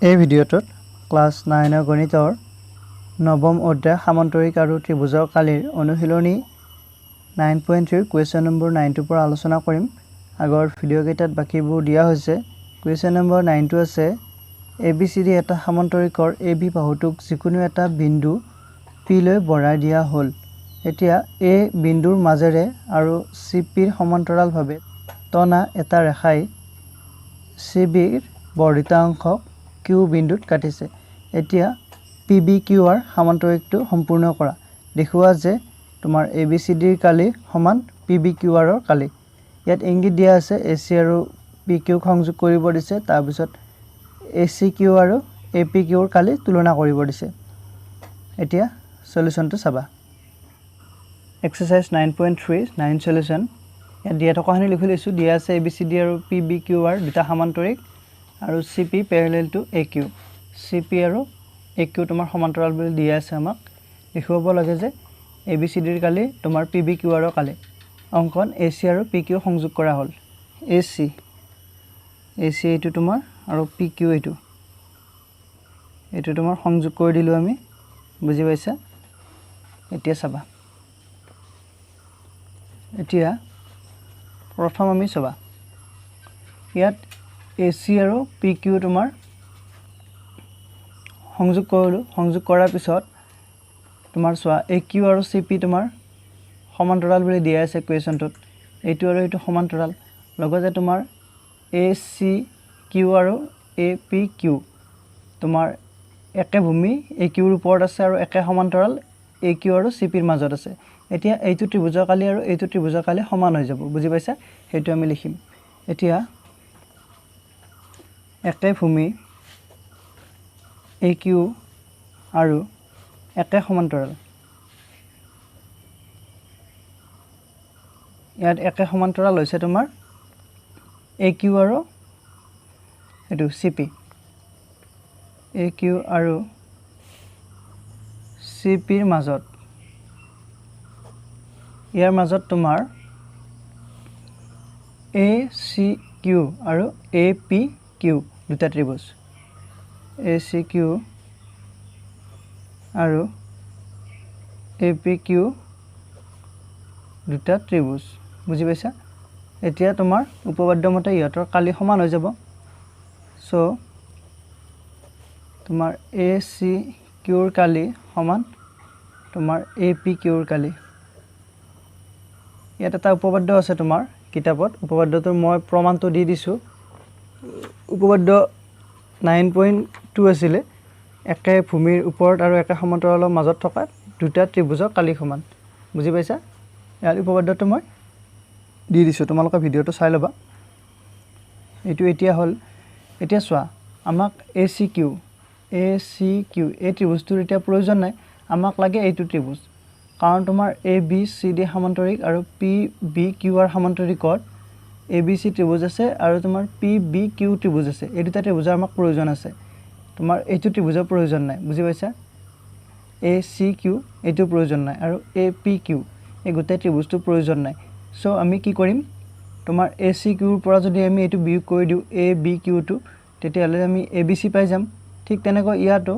এই ভিডিঅ'টোত ক্লাছ 9 গণিতৰ নৱম অধ্যায় সামন্তৰিক আৰু ত্ৰিভুজৰ কালিৰ অনুশীলনী 9.3 কুৱেশ্যন নম্বৰ 9 পৰা আলোচনা কৰিম। আগৰ ভিডিঅ'কেইটাত বাকিবোৰ দিয়া হৈছে। কুৱেশ্যন নম্বৰ 9 আছে ABCD এটা সামন্তৰিকৰ AB বাহুটোক যিকোনো এটা বিন্দু P লৈ বঢ়াই দিয়া হ'ল। এতিয়া A বিন্দুৰ মাজেৰে আৰু CPৰ সমান্তৰালভাৱে টনা এটা ৰেখাই CBৰ বৰ্ধিত অংশক Q বিন্দুত কাটিছে। এতিয়া PBQৰ সামান্তৰিকটো সম্পূৰ্ণ কৰা। দেখুৱা যে তোমাৰ ABCDৰ কালি সমান PBQৰ কালি। ইয়াত ইংগিত দিয়া আছে AC আৰু PQ সংযোগ কৰিব দিছে, তাৰ পিছত ACQ আৰু APQৰ কালি তুলনা কৰিব দিছে। এতিয়া সলিউশনটো চাবা। Exercise 9.3 9 solution. ইয়াত দিয়া থকাখিনি লিখি লৈছো। দিয়া আছে ABCD আৰু PBQৰ দুটা সামান্তৰিক আৰু CP parallel to AQ। CP আৰু AQ তোমাৰ সমান্তৰাল বুলি দিয়া আছে আমাক। লিখিব লাগে যে ABCDৰ কালি তোমাৰ PBQৰ কালি। অংকন AC আৰু PQ সংযোগ কৰা হ'ল। AC এইটো তোমাৰ আৰু PQ এইটো তোমাৰ সংযোগ কৰি দিলো আমি। বুজি পাইছা? এতিয়া চাবা। এতিয়া প্ৰথম আমি চাবা। ইয়াত AC আৰু PQ তোমাৰ সংযোগ কৰিলো। সংযোগ কৰাৰ পিছত তোমাৰ চোৱা AQ আৰু CP তোমাৰ সমান্তৰাল বুলি দিয়া আছে কুৱেশ্যনটোত। এইটো আৰু এইটো সমান্তৰাল। লগতে তোমাৰ ACQ আৰু APQ তোমাৰ একে ভূমি AQৰ ওপৰত আছে আৰু একে সমান্তৰাল AQ আৰু CPৰ মাজত আছে। এতিয়া এইটো ত্ৰিভুজৰ কালি আৰু এইটো ত্ৰিভুজৰ কালি সমান হৈ যাব। বুজি পাইছা? সেইটো আমি লিখিম। এতিয়া একে ভূমি AQ আৰু একে সমান্তৰাল। ইয়াত একে সমান্তৰাল হৈছে তোমাৰ AQ আৰু এইটো CP। AQ আৰু CPৰ মাজত। ইয়াৰ মাজত তোমাৰ ACQ আৰু APQ দুটা ত্ৰিভুজ। ACQ আৰু APQ দুটা ত্ৰিভুজ। বুজি পাইছা? এতিয়া তোমাৰ উপপাদ্য মতে ইহঁতৰ কালি সমান হৈ যাব। সো তোমাৰ ACQৰ কালি সমান তোমাৰ APQৰ কালি। ইয়াত এটা উপপাদ্য আছে তোমাৰ কিতাপত। উপপাদ্যটোৰ মই প্ৰমাণটো দি দিছো। উপপাদ্য 9.2 আছিলে একে ভূমিৰ ওপৰত আৰু একে সমান্তৰালৰ মাজত থকা দুটা ত্ৰিভুজৰ কালি সমান। বুজি পাইছা? ইয়াৰ উপপাদ্যটো মই দি দিছো। তোমালোকে ভিডিঅ'টো চাই ল'বা। এইটো এতিয়া হ'ল। এতিয়া চোৱা আমাক ACQ এই ত্ৰিভুজটোৰ এতিয়া প্ৰয়োজন নাই। আমাক লাগে এইটো ত্ৰিভুজ। কাৰণ তোমাৰ ABCD সামান্তৰিক আৰু PBQৰ সামান্তৰিকত ABC ত্ৰিভুজ আছে আৰু তোমাৰ PBQ ত্ৰিভুজ আছে। এই দুটা ত্ৰিভুজৰ আমাক প্ৰয়োজন আছে। তোমাৰ এইটো ত্ৰিভুজৰ প্ৰয়োজন নাই। বুজি পাইছা? ACQ এইটো প্ৰয়োজন নাই আৰু APQ এই গোটেই ত্ৰিভুজটো প্ৰয়োজন নাই। সো আমি কি কৰিম? তোমাৰ ACQৰ পৰা যদি আমি এইটো বিয়োগ কৰি দিওঁ ABQটো, তেতিয়াহ'লে আমি ABC পাই যাম। ঠিক তেনেকৈ ইয়াতো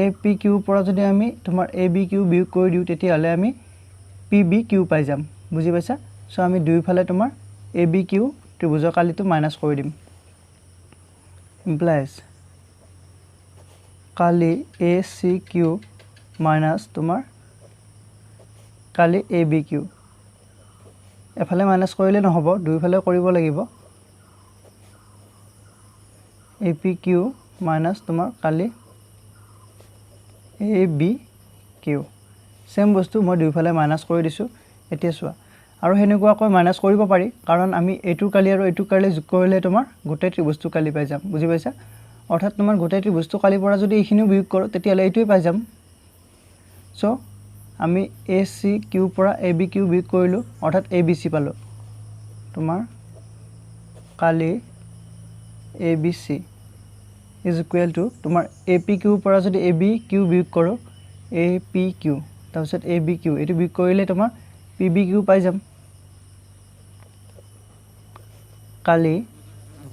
APQৰ পৰা যদি আমি তোমাৰ ABQ বিয়োগ কৰি দিওঁ, তেতিয়াহ'লে আমি PBQ পাই যাম। বুজি পাইছা? সো আমি দুইফালে তোমাৰ ABQ ত্ৰিভুজৰ কালিটো মাইনাস কৰি দিম। ইমপ্লাইজ কালি ACQ মাইনাস তোমাৰ কালি ABQ। এফালে মাইনাস কৰিলে নহ'ব, দুইফালে কৰিব লাগিব। APQ মাইনাস তোমাৰ কালি ABQ। সেম বস্তু মই দুইফালে মাইনাস কৰি দিছো। এতিয়া চোৱা আৰু হেনেকুৱাকৈ মাইনাস কৰিব পাৰি, কাৰণ আমি এইটোৰ কালি আৰু এইটোৰ কালি যোগ কৰিলে তোমাৰ গোটেই ত্ৰিভুজটো কালি পাই যাম। বুজি পাইছা? অৰ্থাৎ তোমাৰ গোটেই ত্ৰিভুজটো কালিৰ পৰা যদি এইখিনিও বিয়োগ কৰোঁ, তেতিয়াহ'লে এইটোৱে পাই যাম। সো আমি ACQ পৰা ABQ বিয়োগ কৰিলো, অৰ্থাৎ ABC পালো। তোমাৰ কালি ABC is equal to তোমাৰ APQ পৰা যদি ABQ বিয়োগ কৰোঁ APQ, তাৰপিছত ABQ এইটো বিয়োগ কৰিলে তোমাৰ PBQ পাই যাম। কালি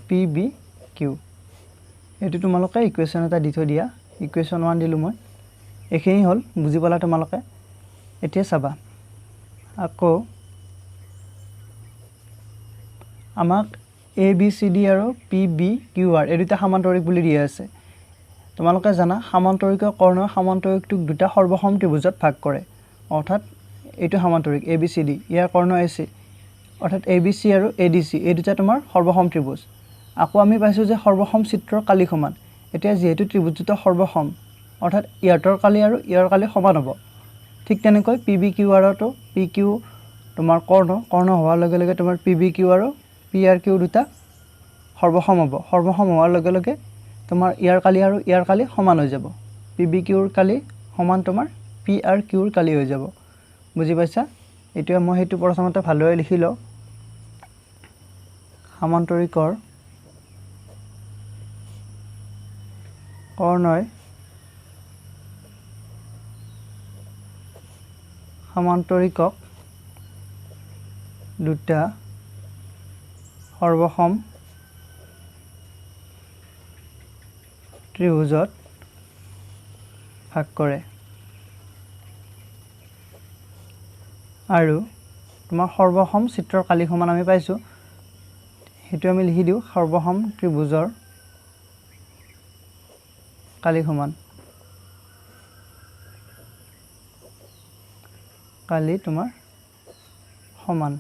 PBQ এইটো তোমালোকে ইকুৱেশ্যন এটা দি থৈ দিয়া ইকুৱেশ্যন 1 দিলোঁ মই এইখিনি হ'ল বুজি পালা তোমালোকে এতিয়া চাবা আকৌ আমাক এ বি চি ডি আৰু পি বি কিউ আৰ এই দুটা সমান্তৰিক বুলি দিয়া আছে তোমালোকে জানা সমান্তৰিক কৰ্ণ সমান্তৰিকটোক দুটা সৰ্বসম ত্ৰিভুজত ভাগ কৰে অৰ্থাৎ এইটো সমান্তৰিক এ বি চি ডি ইয়াৰ কৰ্ণ এ চি অৰ্থাৎ এ বি চি আৰু এ ডি চি এই দুটা তোমাৰ সৰ্বসম ত্ৰিভুজ আকৌ আমি পাইছোঁ যে সৰ্বসম চিত্ৰৰ কালি সমান এতিয়া যেহেতু ত্ৰিভুজ দুটা সৰ্বসম অৰ্থাৎ ইয়াৰ কালি আৰু ইয়াৰ কালি সমান হ'ব ঠিক তেনেকৈ পি বি কিউ আৰতো পি কিউ তোমাৰ কৰ্ণ হোৱাৰ লগে লগে তোমাৰ পি বি কিউ আৰু পি আৰ কিউ দুটা সৰ্বসম হ'ব সৰ্বসম হোৱাৰ লগে লগে তোমাৰ ইয়াৰ কালি আৰু ইয়াৰ কালি সমান হৈ যাব পি বি কিউৰ কালি সমান তোমাৰ পি আৰ কিউৰ কালি হৈ যাব বুজি পাইছা এতিয়া মই সেইটো প্ৰথমতে ভালদৰে লিখি লওঁ সমান্তৰিকৰ কৰ্ণই সমান্তৰিকক দুটা সৰ্বসম ত্ৰিভুজত ভাগ কৰে আৰু তোমাৰ সৰ্বসম চিত্ৰৰ কালি সমান আমি পাইছোঁ সেইটো আমি লিখি দিওঁ সৰ্বসম ত্ৰিভুজৰ কালি সমান কালি তোমাৰ সমান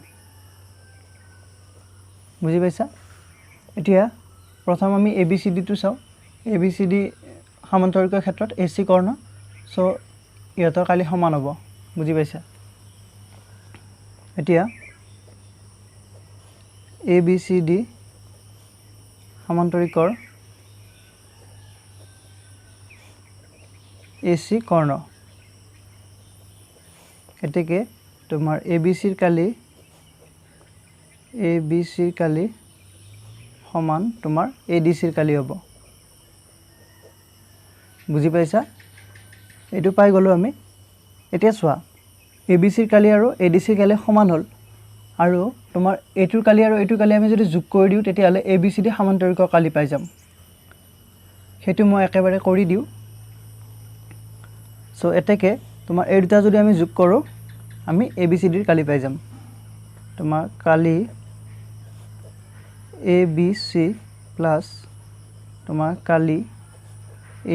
বুজি পাইছা এতিয়া প্ৰথম আমি এ বি চি ডিটো চাওঁ এ বি চি ডি সমান্তৰিকৰ ক্ষেত্ৰত এ চি কৰ্ণ চ' ইহঁতৰ কালি সমান হ'ব বুজি পাইছা এতিয়া এ বি চি ডি সমান্তৰিকৰ এ চি কৰ্ণ এতেকে তোমাৰ এ বি চিৰ কালি সমান তোমাৰ এ ডি চিৰ কালি হ'ব বুজি পাইছা এইটো পাই গ'লো আমি এতিয়া চোৱা এ বি চিৰ কালি আৰু এ ডি চিৰ কালি সমান হ'ল আৰু তোমাৰ এইটোৰ কালি আৰু এইটোৰ কালি আমি যদি যোগ কৰি দিওঁ তেতিয়াহ'লে এ বি চি ডি সমান্তৰিকৰ কালি পাই যাম সেইটো মই একেবাৰে কৰি দিওঁ চ' এতেকে তোমাৰ এই দুটা যদি আমি যোগ কৰোঁ আমি এ বি চি ডিৰ কালি পাই যাম তোমাৰ কালি এ বি চি প্লাছ তোমাৰ কালি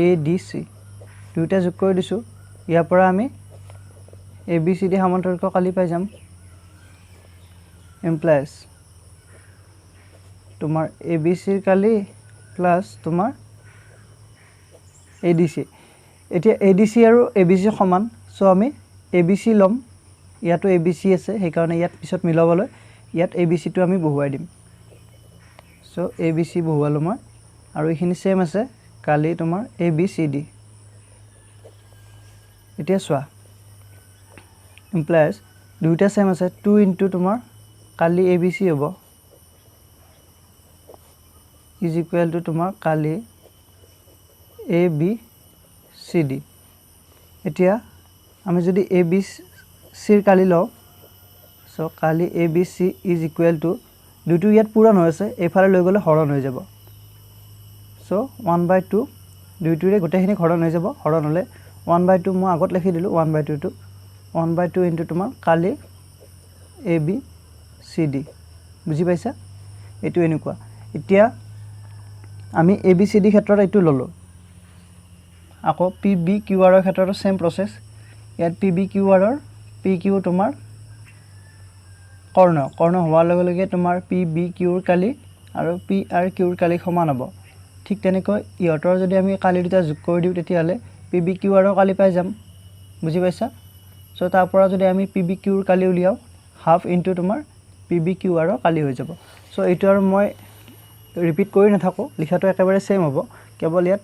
এ ডি চি দুইটা যোগ কৰি দিছোঁ ইয়াৰ পৰা আমি এ বি চি ডি সমান্তৰিকৰ কালি পাই যাম এমপ্লাইজ তোমাৰ এ বি চিৰ কালি প্লাছ তোমাৰ এ ডি চি এতিয়া এ ডি চি আৰু এ বি চি সমান চ' আমি এ বি চি ল'ম ইয়াতো এ বি চি আছে সেইকাৰণে ইয়াত পিছত মিলাবলৈ ইয়াত এ বি চিটো আমি বহুৱাই দিম চ' এ বি চি বহুৱালোঁ মই আৰু এইখিনি ছেম আছে কালি তোমাৰ এ বি চি ডি এতিয়া চোৱা ইমপ্লাইজ দুইটা ছেম আছে 2 ইনটু তোমাৰ কালি এ বি চি হ'ব ইজ ইকুৱেল টু তোমাৰ কালি এ বি চি ডি এতিয়া আমি যদি এ বি চিৰ কালি লওঁ চ' কালি A B C is equal to দুইটো ইয়াত পূৰণ হৈ আছে এইফালে লৈ গ'লে হৰণ হৈ যাব চ' 1/2 দুইটোৰে গোটেইখিনি হৰণ হৈ যাব হৰণ হ'লে 1/2 মই আগত লিখি দিলোঁ 1/2 টো 1/2 ইনটু তোমাৰ কালি এ বি চি ডি বুজি পাইছা এইটো এনেকুৱা এতিয়া আমি এ বি চি ডি ক্ষেত্ৰত এইটো ল'লোঁ আকৌ পি বি কিউ আৰৰ ক্ষেত্ৰতো ছেম প্ৰচেছ ইয়াত পি বি কিউ আৰৰ পি কিউ তোমাৰ কৰ্ণ হোৱাৰ লগে লগে তোমাৰ পি বি কিউৰ কালি আৰু পি আৰ কিউৰ কালি সমান হ'ব ঠিক তেনেকৈ ইহঁতৰ যদি আমি কালি দুটা যোগ কৰি দিওঁ তেতিয়াহ'লে পি বি কিউ আৰৰ কালি পাই যাম বুজি পাইছা চ' তাৰ পৰা যদি আমি পি বি কিউৰ কালি উলিয়াওঁ হাফ ইনটু তোমাৰ পি বি কিউ আৰৰ কালি হৈ যাব চ' এইটো আৰু মই ৰিপিট কৰি নাথাকোঁ লিখাটো একেবাৰে ছেম হ'ব কেৱল ইয়াত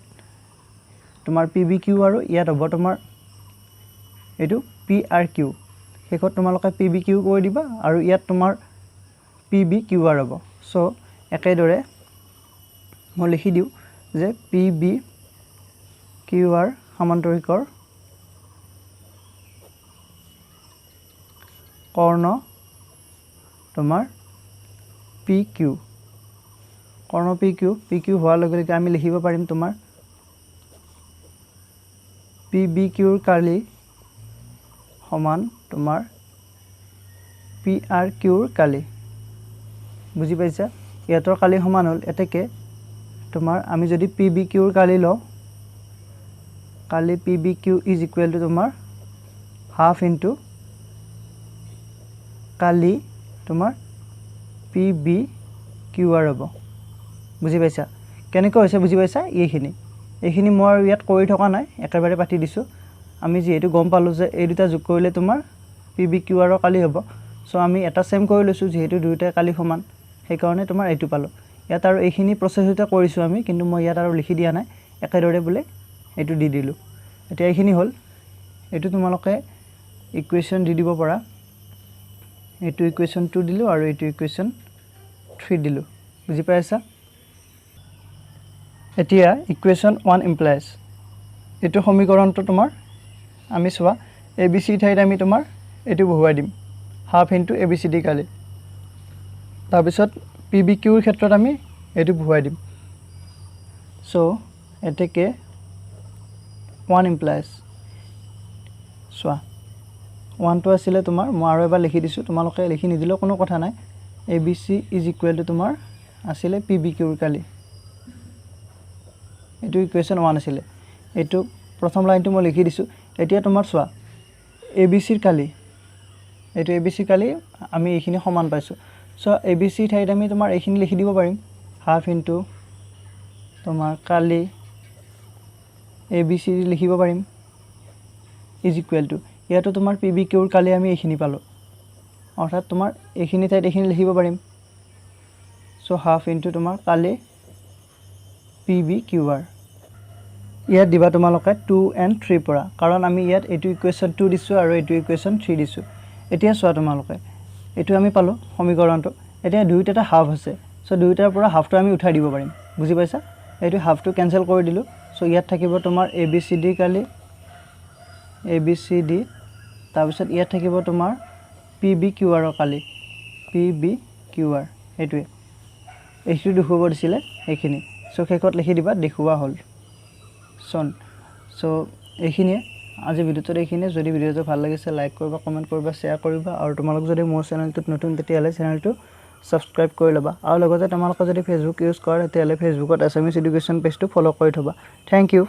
তোমাৰ পি বি কিউ আৰু ইয়াত হ'ব তোমাৰ এইটো পি আৰ কিউ শেষত তোমালোকে পি বি কিউ কৰি দিবা আৰু ইয়াত তোমাৰ পি বি কিউ আৰ হ'ব চ' একেদৰে মই লিখি দিওঁ যে পি বি কিউ আৰ সমান্তৰিকৰ কৰ্ণ তোমাৰ পি কিউ কৰ্ণ পি কিউ হোৱাৰ লগে লগে আমি লিখিব পাৰিম তোমাৰ পি বি কিউৰ কালি সমান তোমাৰ পি আৰ কিউৰ কালি বুজি পাইছা ইয়াতৰ কালি সমান হ'ল এতেকে তোমাৰ আমি যদি পি বি কিউৰ কালি লওঁ কালি P B Q is equal to তোমাৰ হাফ ইনটু কালি তোমাৰ পি বি কিউ আৰ হ'ব বুজি পাইছা কেনেকৈ হৈছে বুজি পাইছা এইখিনি মই ইয়াত কৰি থকা নাই একেবাৰে পাতি দিছোঁ আমি যিহেতু গম পালোঁ যে এই দুটা যোগ কৰিলে তোমাৰ পি বি কিউ আৰৰ কালি হ'ব সো আমি এটা সেম কৰি লৈছোঁ যিহেতু দুয়োটাই কালি সমান সেইকাৰণে তোমাৰ এইটো পালোঁ ইয়াত আৰু এইখিনি প্ৰচেছতে কৰিছোঁ আমি কিন্তু মই ইয়াত আৰু লিখি দিয়া নাই একেদৰে বোলে এইটো দি দিলোঁ এতিয়া এইখিনি হ'ল এইটো তোমালোকে ইকুৱেশ্যন দি দিব পৰা এইটো ইকুৱেশ্যন 2 দিলোঁ আৰু এইটো ইকুৱেশ্যন 3 দিলোঁ বুজি পাইছা এতিয়া ইকুৱেশ্যন 1 ইমপ্লাইজ এইটো সমীকৰণটো তোমাৰ আমি চোৱা এ বি চি ঠাইত আমি তোমাৰ এইটো বহুৱাই দিম half into a B C D কালি তাৰপিছত পি বি কিউৰ ক্ষেত্ৰত আমি এইটো বহুৱাই দিম সো এতেকে 1 ইমপ্লাইজ চোৱা 1 টো আছিলে তোমাৰ মই আৰু এবাৰ লিখি দিছোঁ তোমালোকে লিখি নিদিলেও কোনো কথা নাই A B C is equal to তোমাৰ আছিলে পি বি কিউৰ কালি এইটো ইকুৱেশ্যন 1 আছিলে এইটো প্ৰথম লাইনটো মই লিখি দিছোঁ এতিয়া তোমাৰ চোৱা এ বি চিৰ কালি এইটো এ বি চি কালি আমি এইখিনি সমান পাইছোঁ সো এ বি চি ঠাইত আমি তোমাৰ এইখিনি লিখি দিব পাৰিম হাফ ইনটু তোমাৰ কালি এ বি চি লিখিব পাৰিম ইজ ইকুৱেল টু ইয়াতো তোমাৰ পি বি কিউৰ কালি আমি এইখিনি পালোঁ অৰ্থাৎ তোমাৰ এইখিনি ঠাইত এইখিনি লিখিব পাৰিম সো হাফ ইনটু তোমাৰ কালি পি বি কিউ আৰ ইয়াত দিবা তোমালোকে 2 and 3 পৰা কাৰণ আমি ইয়াত এইটো ইকুৱেশ্যন 2 দিছোঁ আৰু এইটো ইকুৱেশ্যন 3 দিছোঁ এতিয়া চোৱা তোমালোকে এইটো আমি পালোঁ সমীকৰণটো এতিয়া দুইটা হাফ আছে সো দুইটাৰ পৰা হাফটো আমি উঠাই দিব পাৰিম বুজি পাইছা এইটো হাফটো কেনসেল কৰি দিলোঁ সো ইয়াত থাকিব তোমাৰ এ B C D Kali A B C D তাৰপিছত ইয়াত থাকিব তোমাৰ পি বি কিউ আৰৰ কালি পি বি কিউ আৰ এইটোৱে এইটো দেখুৱাব দিছিলে এইখিনি সো শেষত লিখি দিবা দেখুওৱা হ'ল সো এইখিনিয়ে আজি ভিডিওটো এইখিনিয়ে যদি ভিডিওটো ভাল লাগিছে লাইক কৰিবা কমেন্ট কৰিবা শ্বেয়াৰ কৰিবা আৰু তোমালোক যদি মোৰ চেনেলটোত নতুন তেতিয়াহ'লে চেনেলটো সাবস্ক্ৰাইব কৰি ল'বা আৰু লগতে তোমালোকে যদি ফেচবুক ইউজ কৰা তেতিয়াহ'লে ফেচবুকত আছামিজ এডুকেশ্যন পেজটো ফলো কৰি থবা থ্যাংক ইউ